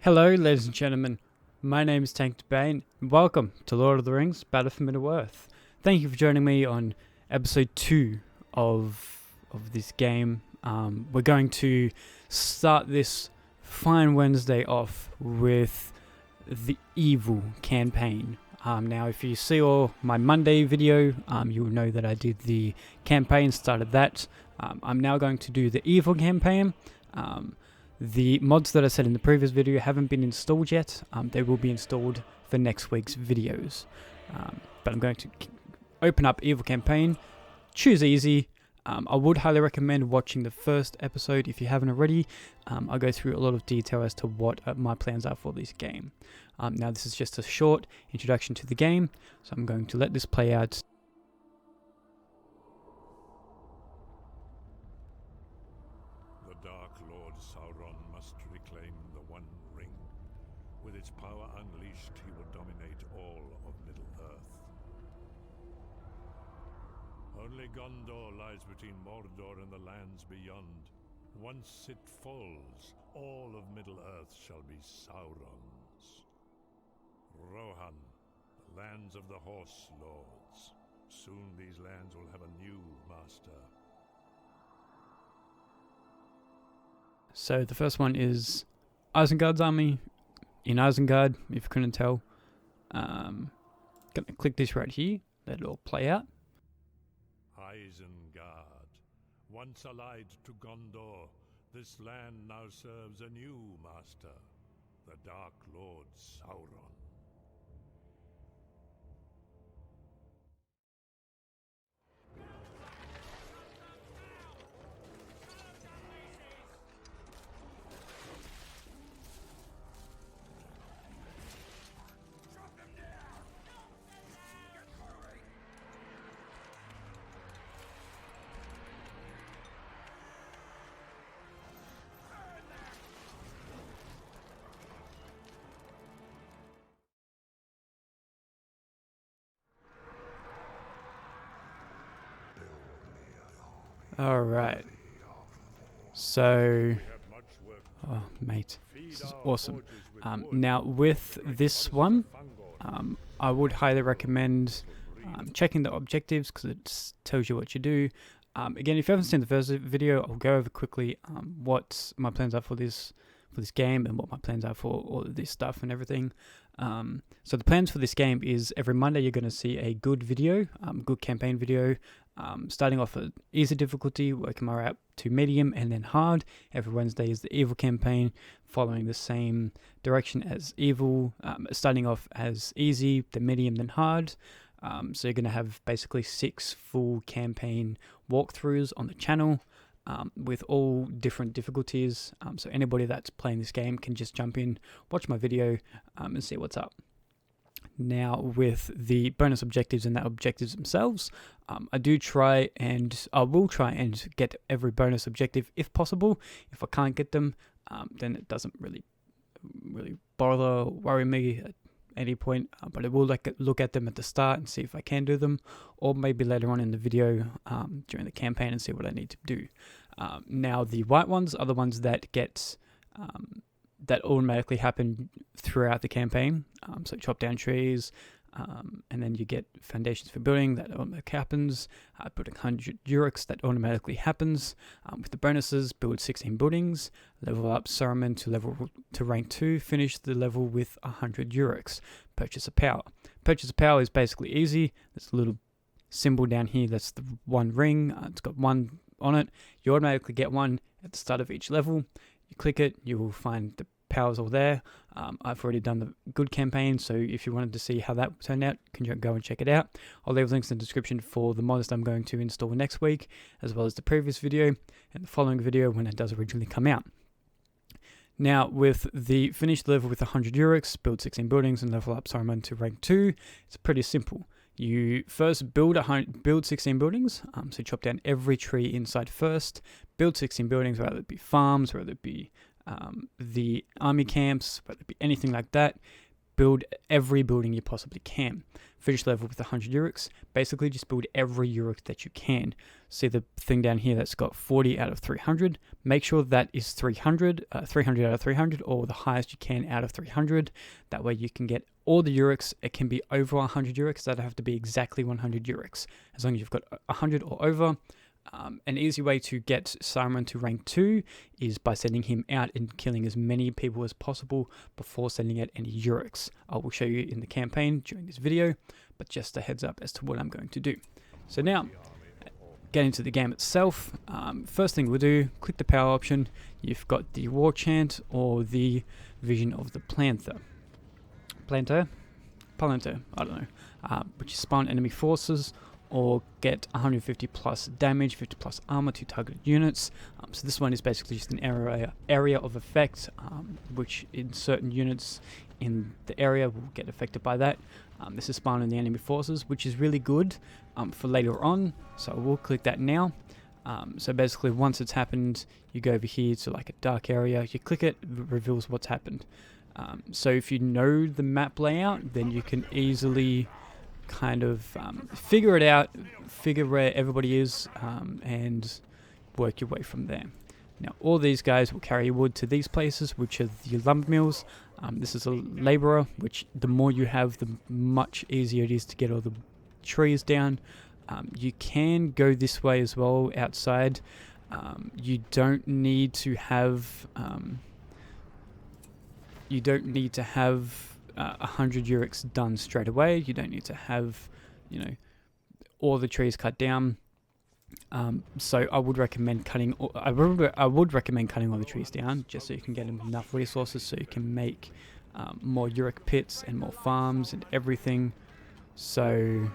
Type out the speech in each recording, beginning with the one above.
Hello, ladies and gentlemen. My name is Tank Bane, and welcome to Lord of the Rings: Battle for Middle-Earth. Thank you for joining me on episode 2 of this game. We're going to start this fine Wednesday off with the Evil campaign. Now, if you see my Monday video, you will know that I did the campaign, started that. I'm now going to do the Evil campaign. The mods that I said in the previous video haven't been installed yet. They will be installed for next week's videos. But I'm going to open up Evil Campaign, choose easy. I would highly recommend watching the first episode if you haven't already. I'll go through a lot of detail as to what my plans are for this game. Now this is just a short introduction to the game, so I'm going to let this play out. Sauron must reclaim the One Ring. With its power unleashed, he will dominate all of Middle-Earth. Only Gondor lies between Mordor and the lands beyond. Once it falls, all of Middle-Earth shall be Sauron's. Rohan, the lands of the Horse Lords. Soon these lands will have a new master. So the first one is Isengard's army in Isengard, if you couldn't tell. Gonna click this right here, let it all play out. Isengard, once allied to Gondor, this land now serves a new master, the Dark Lord Sauron. Alright. So, oh mate, this is awesome. Now with this one, I would highly recommend checking the objectives because it tells you what you do. Again, if you haven't seen the first video, I'll go over quickly what my plans are for this game and what my plans are for all of this stuff and everything. So the plans for this game is every Monday you're going to see a good video, good campaign video, starting off at easy difficulty, working my way up to medium and then hard. Every Wednesday is the Evil campaign, following the same direction as Evil, starting off as easy, then medium, then hard. So you're going to have basically 6 full campaign walkthroughs on the channel. With all different difficulties, so anybody that's playing this game can just jump in, watch my video, and see what's up. Now with the bonus objectives and the objectives themselves, I will try and get every bonus objective if possible. If I can't get them, then it doesn't really bother or worry me at any point, but I will look at them at the start and see if I can do them, or maybe later on in the video during the campaign and see what I need to do. Now the white ones are the ones that get that automatically happen throughout the campaign. So chop down trees, and then you get foundations for building that automatically happens. Building 100 Urux that automatically happens. With the bonuses, build 16 buildings, level up Saruman to rank 2, finish the level with 100 Urux. Purchase a power. Purchase a power is basically easy. There's a little symbol down here that's the One Ring. It's got 1 on it. You automatically get 1 at the start of each level. You click it, you will find the powers all there. I've already done the good campaign, so if you wanted to see how that turned out, you can go and check it out. I'll leave links in the description for the mods I'm going to install next week, as well as the previous video and the following video when it does originally come out. Now, with the finished level with 100 Urux, build 16 buildings and level up Saruman to rank 2, it's pretty simple. You first build 16 buildings, so chop down every tree inside first, build 16 buildings, whether it be farms, whether it be the army camps, whether it be anything like that. Build every building you possibly can. finish level with 100 Urics. Basically just build every Uric that you can. See the thing down here that's got 40 out of 300. Make sure that is 300 out of 300, or the highest you can out of 300. That way you can get all the Urics. It can be over 100 Urics. That have to be exactly 100 Urics. As long as you've got 100 or over. An easy way to get Saruman to rank 2 is by sending him out and killing as many people as possible before sending out any Urics. I will show you in the campaign during this video, but just a heads up as to what I'm going to do. So now, get into the game itself. First thing we'll do, click the power option. You've got the War Chant or the Vision of the Palantir, I don't know, which is spawn enemy forces, or get 150 plus damage, 50 plus armor to targeted units. So this one is basically just an area of effect, which in certain units in the area will get affected by that. This is spawned in the enemy forces, which is really good for later on. So we'll click that now. So basically once it's happened, you go over here to like a dark area, you click it, it reveals what's happened. So if you know the map layout, then you can easily kind of figure it out, figure where everybody is, and work your way from there. Now all these guys will carry wood to these places, which are the lumber mills. This is a laborer, which the more you have, the much easier it is to get all the trees down. You can go this way as well outside. You don't need to have 100 Urics done straight away. You don't need to have, all the trees cut down. So I would recommend cutting. I would recommend cutting all the trees down, just so you can get enough resources, so you can make more Uric pits and more farms and everything. So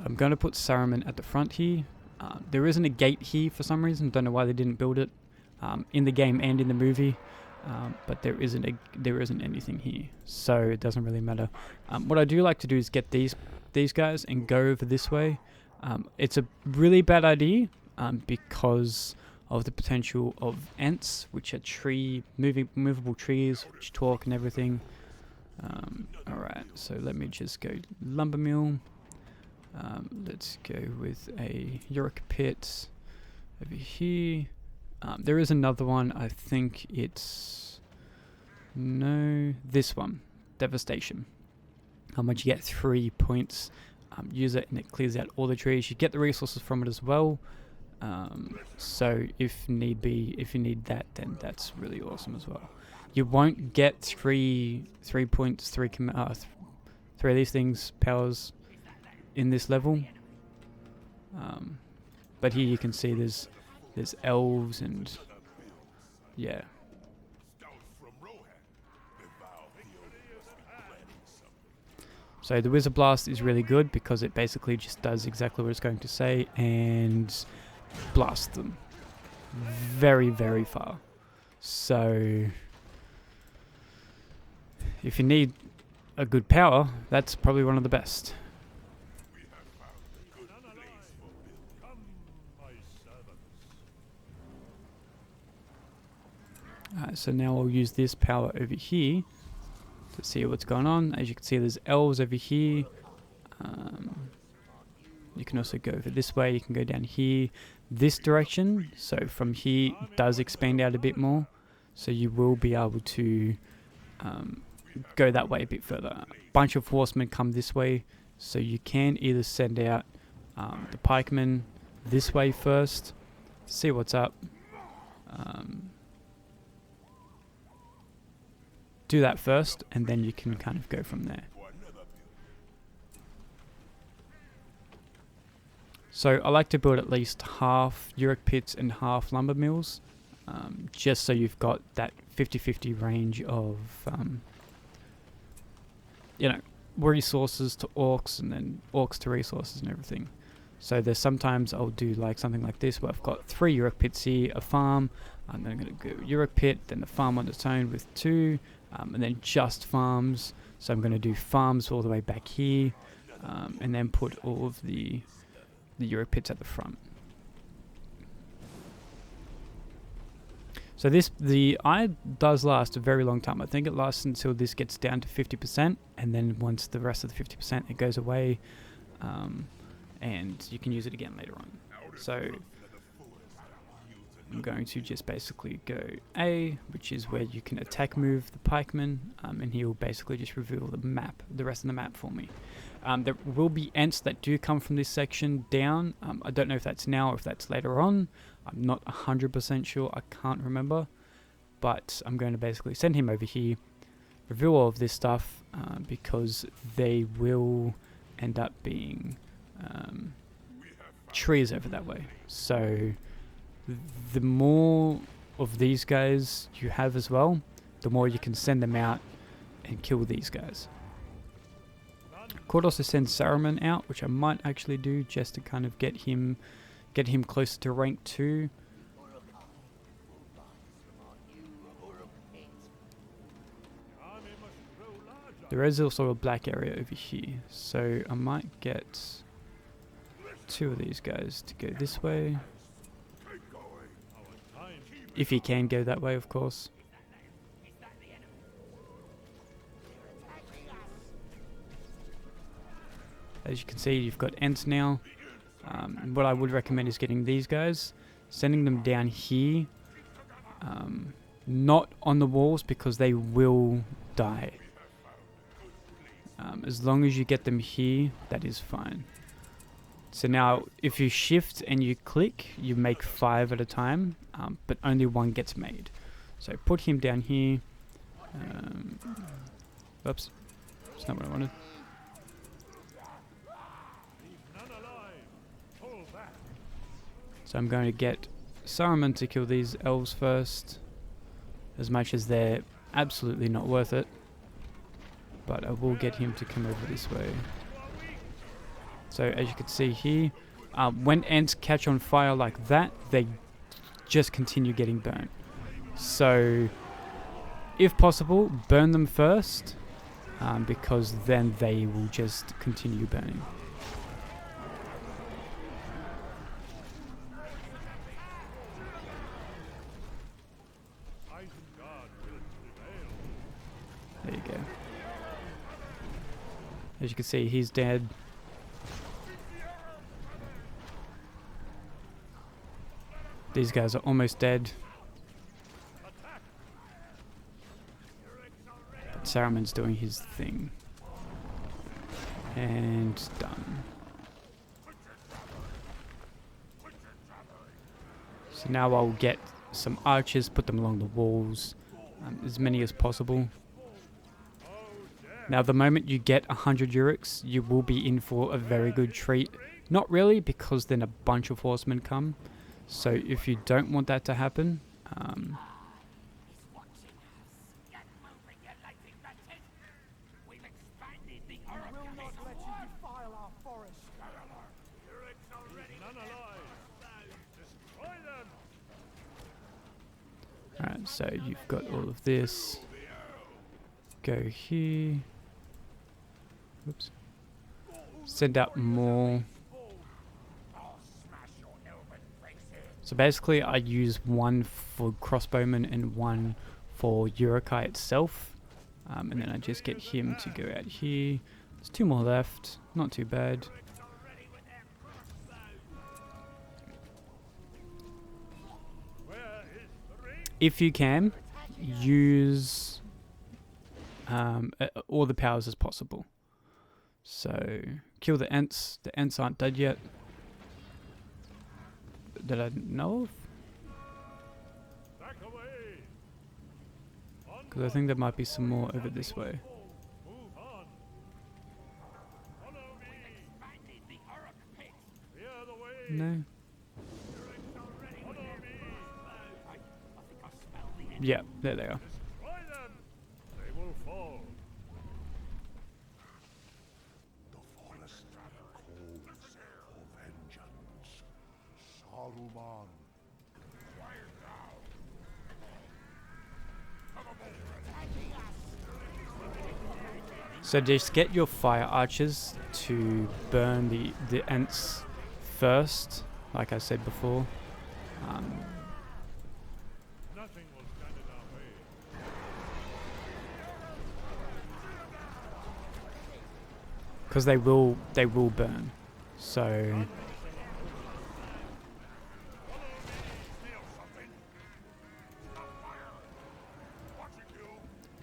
I'm going to put Saruman at the front here. There isn't a gate here for some reason. Don't know why they didn't build it in the game and in the movie, but there isn't anything here, so it doesn't really matter. What I do like to do is get these guys and go over this way. It's a really bad idea because of the potential of ants, which are movable trees, which talk and everything. Alright, so let me just go lumber mill. Let's go with a Uric pit over here. There is another one. I think it's this one, Devastation. Once you get 3 points, use it and it clears out all the trees. You get the resources from it as well. So if need need that, then that's really awesome as well. You won't get three of these things powers in this level, but here you can see there's elves and yeah. So the Wizard Blast is really good because it basically just does exactly what it's going to say and blasts them very, very far. So if you need a good power, that's probably one of the best. So now I'll use this power over here to see what's going on. As you can see, there's elves over here. You can also go over this way. You can go down here, this direction. So from here, it does expand out a bit more. So you will be able to go that way a bit further. A bunch of horsemen come this way. So you can either send out the pikemen this way first, see what's up. Do that first, and then you can kind of go from there. So I like to build at least half Uric pits and half lumber mills, just so you've got that 50-50 range of, resources to orcs, and then orcs to resources and everything. So there's sometimes I'll do like something like this where I've got 3 Uric pits here, a farm, and then I'm going to go Uric pit, then the farm on its own with 2, and then just farms. So I'm going to do farms all the way back here, and then put all of the Uric pits at the front. So the eye does last a very long time. I think it lasts until this gets down to 50%, and then once the rest of the 50% it goes away, and you can use it again later on. So I'm going to just basically go A, which is where you can attack move the pikeman, and he'll basically just reveal the rest of the map for me. There will be Ents that do come from this section down. I don't know if that's now or if that's later on. I'm not 100% sure, I can't remember. But I'm going to basically send him over here, reveal all of this stuff, because they will end up being trees over that way. So the more of these guys you have as well, the more you can send them out and kill these guys. Could also send Saruman out, which I might actually do just to kind of get him closer to rank 2. There is also a black area over here, so I might get 2 of these guys to go this way. If he can go that way, of course. As you can see, you've got Ents now. What I would recommend is getting these guys, sending them down here, not on the walls because they will die. As long as you get them here, that is fine. So now, if you shift and you click, you make 5 at a time, but only 1 gets made. So put him down here. Oops, that's not what I wanted. So I'm going to get Saruman to kill these elves first, as much as they're absolutely not worth it. But I will get him to come over this way. So as you can see here, when Ents catch on fire like that, they just continue getting burnt. So if possible, burn them first, because then they will just continue burning. There you go. As you can see, he's dead. These guys are almost dead. But Saruman's doing his thing. And done. So now I'll get some archers, put them along the walls, as many as possible. Now the moment you get 100 Urux, you will be in for a very good treat. Not really, because then a bunch of horsemen come. So if you don't want that to happen, alright, so you've got all of this. Go here. Oops. Send out more. So basically I use 1 for crossbowman and 1 for Uruk-hai itself. And then I just get him to go out here. There's 2 more left, not too bad. If you can, use all the powers as possible. So kill the Ents. The Ents aren't dead yet that I know of, because I think there might be some more over this way. No. Yeah, there they are. So just get your fire archers to burn the Ents first, like I said before. Nothing will stand in our way. Because they will burn. So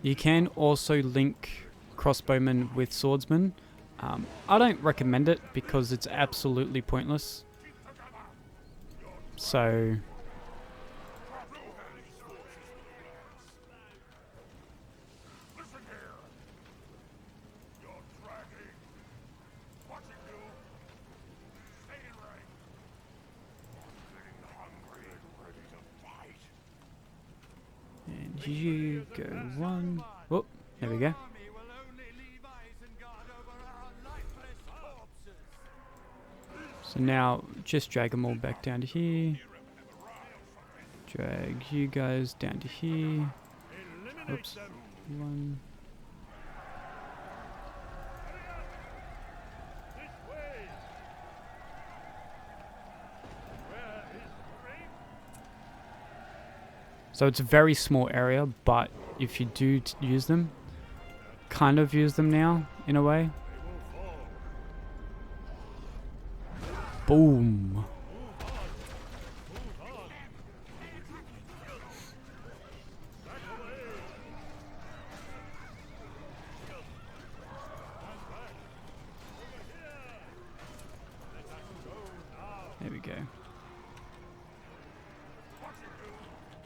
you can also link crossbowmen with swordsmen. I don't recommend it because it's absolutely pointless. So and you go one. Oh, there we go. So now just drag them all back down to here. Drag you guys down to here. Oops. One. So it's a very small area, but if you do use them, kind of use them now, in a way. Boom. There we go.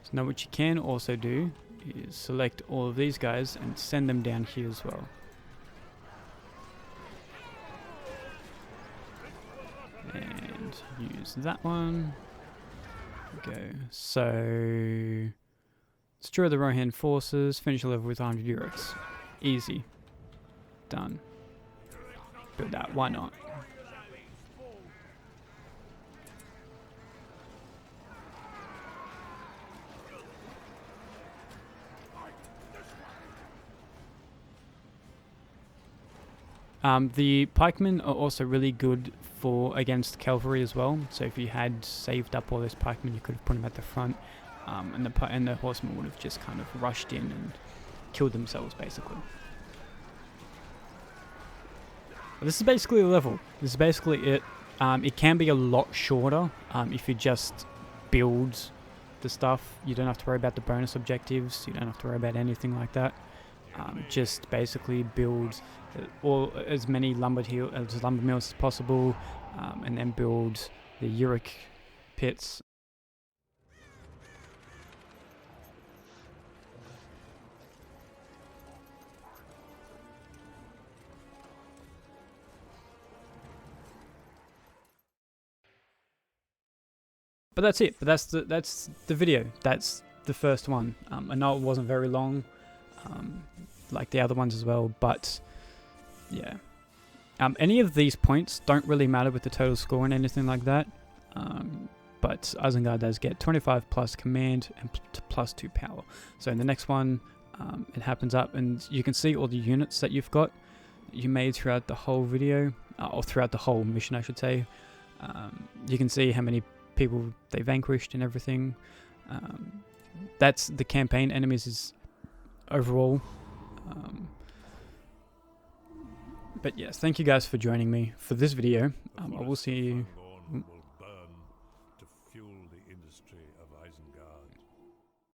So now what you can also do is select all of these guys and send them down here as well. And use that one. There we go. So destroy the Rohan forces, finish the level with 100 euros. Easy. Done. Build that, why not? The pikemen are also really good for against cavalry as well. So if you had saved up all those pikemen, you could have put them at the front, and the horsemen would have just kind of rushed in and killed themselves, basically. But this is basically the level. This is basically it. It can be a lot shorter if you just build the stuff. You don't have to worry about the bonus objectives. You don't have to worry about anything like that. Just basically build as many lumber mills as possible, and then build the Uric pits. But that's it. But that's the video. That's the first one. I know it wasn't very long, like the other ones as well, but yeah. Any of these points don't really matter with the total score and anything like that. But Isengard does get 25 plus command and plus 2 power. So in the next one, it happens up, and you can see all the units that you've got, that you made throughout the whole video, or throughout the whole mission, I should say. You can see how many people they vanquished and everything. That's the campaign enemies is overall. But yes, thank you guys for joining me for this video. I will see you